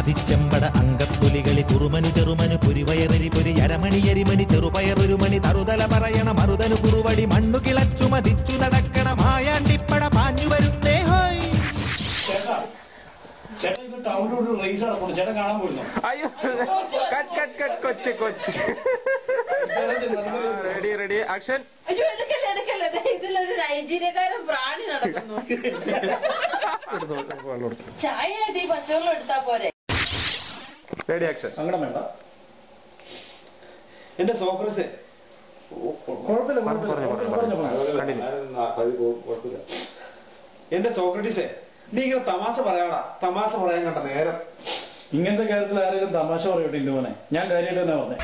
ആദിച്ചമ്പട അങ്കപ്പുലികളി കുറുമനു ചെറുമനു പുരിവയറരി പുരി അരമണിയരിമണി ചെറുപയറൊരു മണി തറുതല പറയണ മറുതനു കുറുവടി മണ്ണു കിളച്ചു മതിച്ചു നടക്കണ മായാണ്ടിപ്പട പാഞ്ഞു വരുന്നേ ഹോയ്. അയ്യോ കൊച്ച് കൊച്ച് റെഡി റെഡി ആക്ഷൻ. ഇതിലൊരു നൈജീരിയക്കാരൻ പ്രാണി നടക്കുന്നു. ചായ ആയിട്ട് ഈ പച്ചവെള്ളം എടുത്താ പോരെ. Ready action. അങ്ങനെ വേണ്ട. എന്റെ സോക്രസേ എന്റെ സോക്രട്ടീസേ, നീ ഇങ്ങനെ തമാശ പറയാടാ. തമാശ പറയാൻ കണ്ട നേരം. ഇങ്ങനത്തെ കാര്യത്തിൽ ആരെങ്കിലും തമാശ പറയട്ടെ എന്റെ മോനെ. ഞാൻ കാര്യമായിട്ട് തന്നെ പറഞ്ഞേ.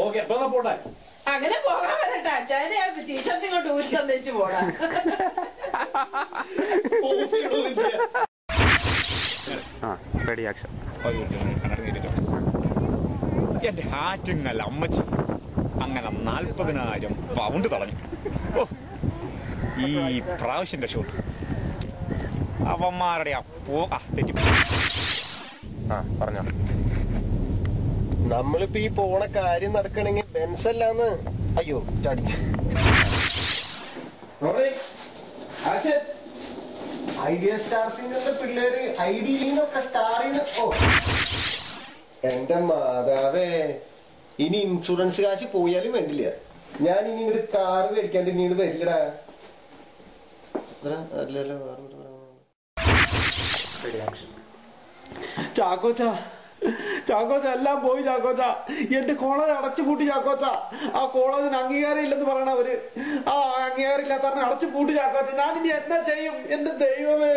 ഓക്കെ, അപ്പൊ പോട്ടെ. അങ്ങനെ പോകാൻ വരട്ടെ. അച്ഛനെ ടീഷർട്ട് ഇങ്ങോട്ട് ഊരി തന്നിച്ച് പോടാ. Ready action. എന്റെ ഹാറ്റിങ്ങല്ല അമ്മച്ചി അങ്ങനെ 40,000 പൗണ്ട് തടഞ്ഞു. ഈ പ്രാവശ്യന്റെ ഷൂട്ട് അവന്മാരുടെ തെറ്റി. പറഞ്ഞോ. നമ്മളിപ്പോ ഈ പോണ കാര്യം നടക്കണെങ്കിൽ ബെൻസല്ലാന്ന്. അയ്യോ ചാടി. ഐഡിയ സ്റ്റാർസിന്റെ പിള്ളേര് ഐഡിയയിലൊക്കെ സ്റ്റാറിന്ന്. ഓ എന്റെ മാതാവേ, ഇനി ഇൻഷുറൻസ് കാശ് പോയാലും വേണ്ടില്ല. ഞാൻ ഇനി ഇങ്ങോട്ട് കാറ് മേടിക്കാണ്ട് ഇനി ഇങ്ങോട്ട് വരില്ലടാ. അല്ലല്ലോ ചാക്കോച്ച, ചാക്കോച്ച എല്ലാം പോയി ചാക്കോച്ച. എന്റെ കോളേജ് അടച്ചുപൂട്ടി ചാക്കോച്ച. ആ കോളേജിന് അംഗീകാരം ഇല്ലെന്ന് പറയണ അവര്. ആ അംഗീകാരം ഇല്ലാത്ത അടച്ചുപൂട്ടി ചാക്കോച്ച. ഞാനിനി എന്നാ ചെയ്യും? എന്റെ ദൈവമേ.